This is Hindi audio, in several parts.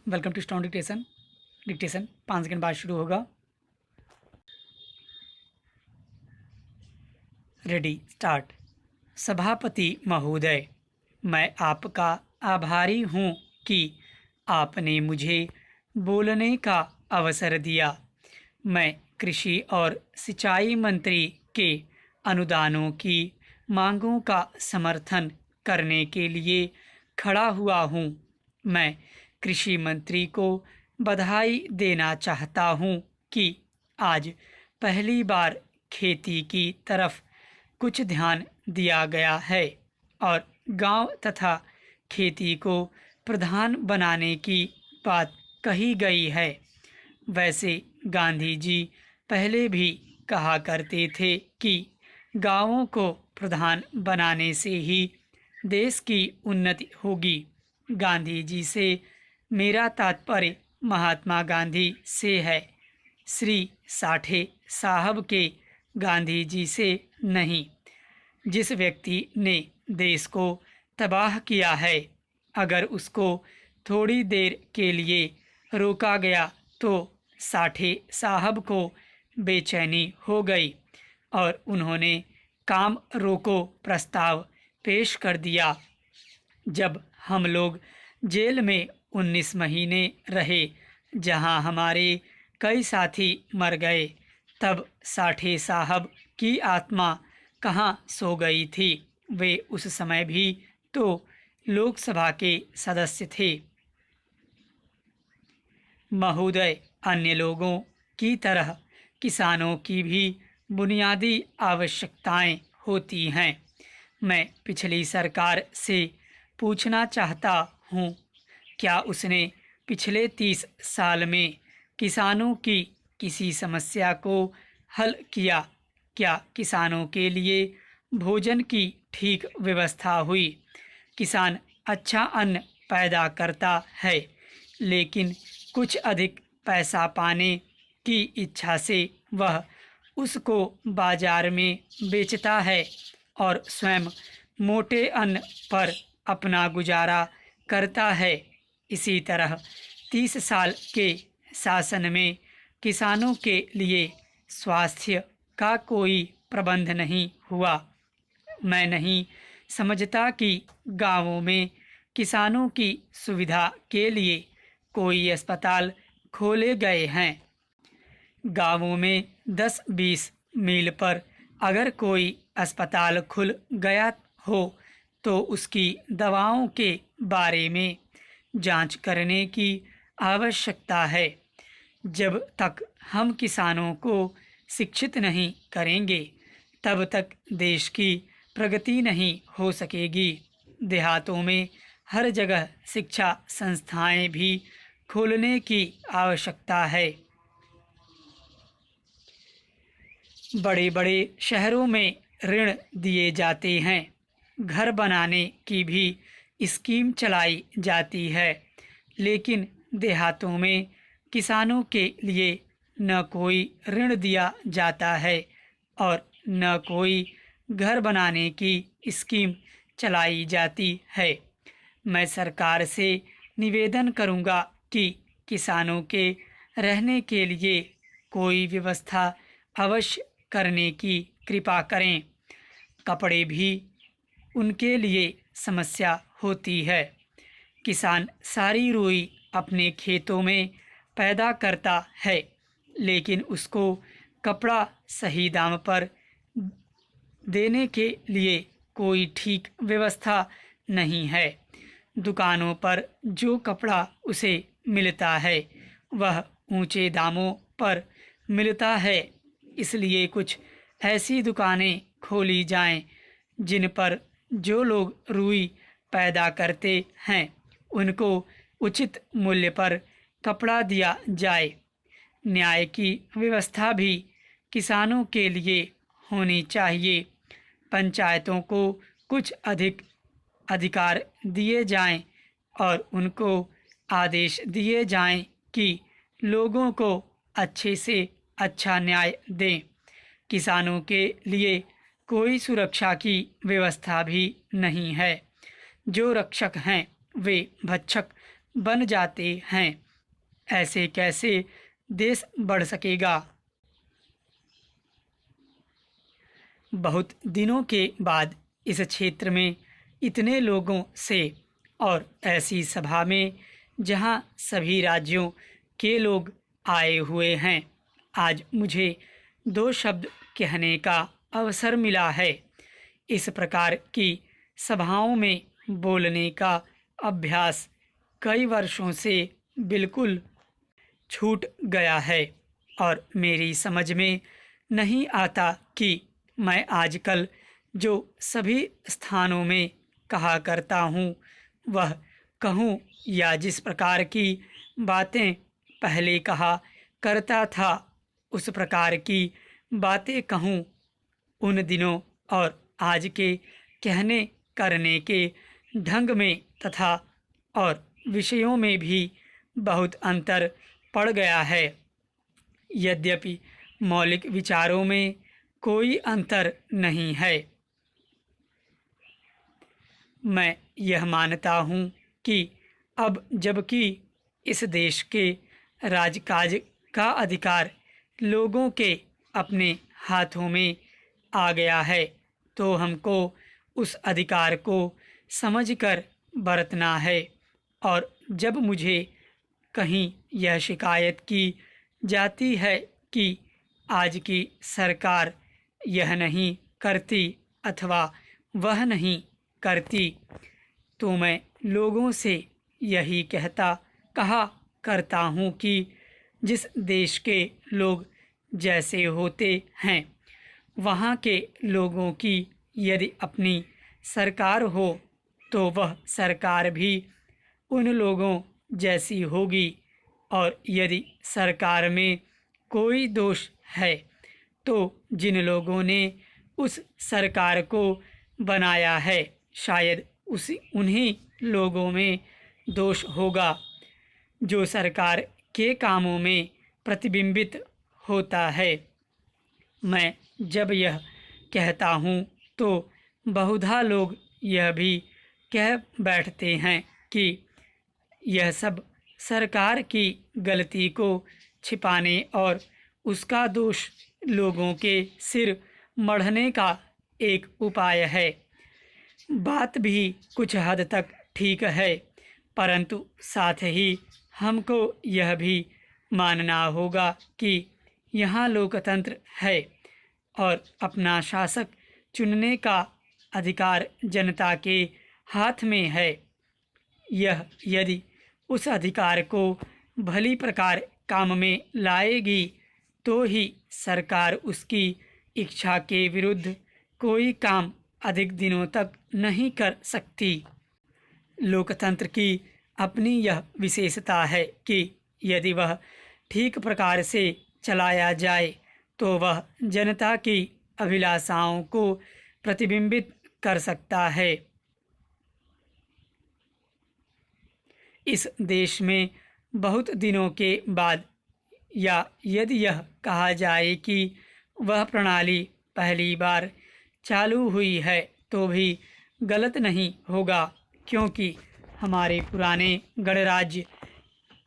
Welcome to strong dictation. Dictation 5 second बाद शुरू होगा। Ready start. सभापति महोदय, मैं आपका आभारी हूँ कि आपने मुझे बोलने का अवसर दिया। मैं कृषि और सिंचाई मंत्री के अनुदानों की मांगों का समर्थन करने के लिए खड़ा हुआ हूँ। मैं कृषि मंत्री को बधाई देना चाहता हूँ कि आज पहली बार खेती की तरफ कुछ ध्यान दिया गया है और गांव तथा खेती को प्रधान बनाने की बात कही गई है। वैसे गांधी जी पहले भी कहा करते थे कि गांवों को प्रधान बनाने से ही देश की उन्नति होगी। गांधी जी से मेरा तात्पर्य महात्मा गांधी से है, श्री साठे साहब के गांधी जी से नहीं। जिस व्यक्ति ने देश को तबाह किया है, अगर उसको थोड़ी देर के लिए रोका गया तो साठे साहब को बेचैनी हो गई और उन्होंने काम रोको प्रस्ताव पेश कर दिया। जब हम लोग जेल में 19 महीने रहे, जहां हमारे कई साथी मर गए, तब साठे साहब की आत्मा कहाँ सो गई थी। वे उस समय भी तो लोकसभा के सदस्य थे। महोदय, अन्य लोगों की तरह किसानों की भी बुनियादी आवश्यकताएं होती हैं। मैं पिछली सरकार से पूछना चाहता हूँ, क्या उसने पिछले 30 साल में किसानों की किसी समस्या को हल किया? क्या किसानों के लिए भोजन की ठीक व्यवस्था हुई? किसान अच्छा अन्न पैदा करता है, लेकिन कुछ अधिक पैसा पाने की इच्छा से वह उसको बाजार में बेचता है और स्वयं मोटे अन्न पर अपना गुजारा करता है। इसी तरह 30 साल के शासन में किसानों के लिए स्वास्थ्य का कोई प्रबंध नहीं हुआ। मैं नहीं समझता कि गांवों में किसानों की सुविधा के लिए कोई अस्पताल खोले गए हैं। गांवों में 10-20 मील पर अगर कोई अस्पताल खुल गया हो तो उसकी दवाओं के बारे में जांच करने की आवश्यकता है। जब तक हम किसानों को शिक्षित नहीं करेंगे, तब तक देश की प्रगति नहीं हो सकेगी। देहातों में हर जगह शिक्षा संस्थाएं भी खोलने की आवश्यकता है। बड़े बड़े शहरों में ऋण दिए जाते हैं, घर बनाने की भी स्कीम चलाई जाती है, लेकिन देहातों में किसानों के लिए न कोई ऋण दिया जाता है और न कोई घर बनाने की स्कीम चलाई जाती है। मैं सरकार से निवेदन करूंगा कि किसानों के रहने के लिए कोई व्यवस्था अवश्य करने की कृपा करें। कपड़े भी उनके लिए समस्या होती है। किसान सारी रुई अपने खेतों में पैदा करता है, लेकिन उसको कपड़ा सही दाम पर देने के लिए कोई ठीक व्यवस्था नहीं है। दुकानों पर जो कपड़ा उसे मिलता है वह ऊंचे दामों पर मिलता है, इसलिए कुछ ऐसी दुकानें खोली जाएं जिन पर जो लोग रुई पैदा करते हैं उनको उचित मूल्य पर कपड़ा दिया जाए। न्याय की व्यवस्था भी किसानों के लिए होनी चाहिए। पंचायतों को कुछ अधिक अधिकार दिए जाएं और उनको आदेश दिए जाएं कि लोगों को अच्छे से अच्छा न्याय दें। किसानों के लिए कोई सुरक्षा की व्यवस्था भी नहीं है। जो रक्षक हैं वे भक्षक बन जाते हैं। ऐसे कैसे देश बढ़ सकेगा? बहुत दिनों के बाद इस क्षेत्र में इतने लोगों से और ऐसी सभा में जहां सभी राज्यों के लोग आए हुए हैं, आज मुझे दो शब्द कहने का अवसर मिला है। इस प्रकार की सभाओं में बोलने का अभ्यास कई वर्षों से बिल्कुल छूट गया है और मेरी समझ में नहीं आता कि मैं आजकल जो सभी स्थानों में कहा करता हूँ वह कहूँ या जिस प्रकार की बातें पहले कहा करता था उस प्रकार की बातें कहूँ। उन दिनों और आज के कहने करने के ढंग में तथा और विषयों में भी बहुत अंतर पड़ गया है। यद्यपि मौलिक विचारों में कोई अंतर नहीं है। मैं यह मानता हूँ कि अब जबकि इस देश के राजकाज का अधिकार लोगों के अपने हाथों में आ गया है, तो हमको उस अधिकार को समझकर बरतना है। और जब मुझे कहीं यह शिकायत की जाती है कि आज की सरकार यह नहीं करती अथवा वह नहीं करती, तो मैं लोगों से यही कहा करता हूँ कि जिस देश के लोग जैसे होते हैं वहाँ के लोगों की यदि अपनी सरकार हो तो वह सरकार भी उन लोगों जैसी होगी। और यदि सरकार में कोई दोष है तो जिन लोगों ने उस सरकार को बनाया है शायद उन्हीं लोगों में दोष होगा जो सरकार के कामों में प्रतिबिंबित होता है। मैं जब यह कहता हूँ तो बहुधा लोग यह भी कह बैठते हैं कि यह सब सरकार की गलती को छिपाने और उसका दोष लोगों के सिर मढ़ने का एक उपाय है। बात भी कुछ हद तक ठीक है, परंतु साथ ही हमको यह भी मानना होगा कि यहाँ लोकतंत्र है और अपना शासक चुनने का अधिकार जनता के हाथ में है। यह यदि उस अधिकार को भली प्रकार काम में लाएगी तो ही सरकार उसकी इच्छा के विरुद्ध कोई काम अधिक दिनों तक नहीं कर सकती। लोकतंत्र की अपनी यह विशेषता है कि यदि वह ठीक प्रकार से चलाया जाए तो वह जनता की अभिलाषाओं को प्रतिबिंबित कर सकता है। इस देश में बहुत दिनों के बाद या यदि यह कहा जाए कि वह प्रणाली पहली बार चालू हुई है तो भी गलत नहीं होगा, क्योंकि हमारे पुराने गणराज्य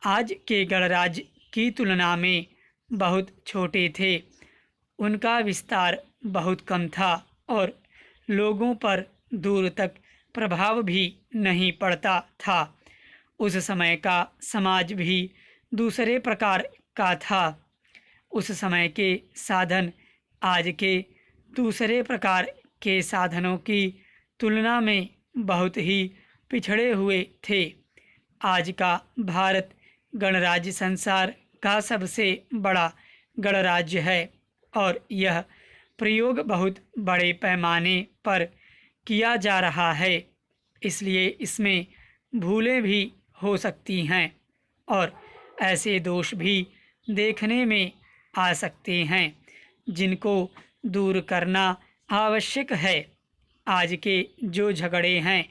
आज के गणराज्य की तुलना में बहुत छोटे थे। उनका विस्तार बहुत कम था और लोगों पर दूर तक प्रभाव भी नहीं पड़ता था। उस समय का समाज भी दूसरे प्रकार का था। उस समय के साधन आज के दूसरे प्रकार के साधनों की तुलना में बहुत ही पिछड़े हुए थे। आज का भारत गणराज्य संसार का सबसे बड़ा गणराज्य है और यह प्रयोग बहुत बड़े पैमाने पर किया जा रहा है, इसलिए इसमें भूलें भी हो सकती हैं और ऐसे दोष भी देखने में आ सकते हैं जिनको दूर करना आवश्यक है। आज के जो झगड़े हैं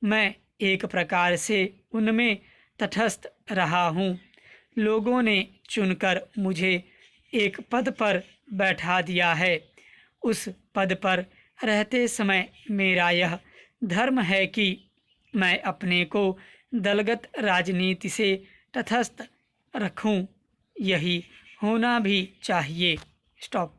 मैं एक प्रकार से उनमें तटस्थ रहा हूँ। लोगों ने चुनकर मुझे एक पद पर बैठा दिया है। उस पद पर रहते समय मेरा यह धर्म है कि मैं अपने को दलगत राजनीति से तटस्थ रखूं, यही होना भी चाहिए। स्टॉप।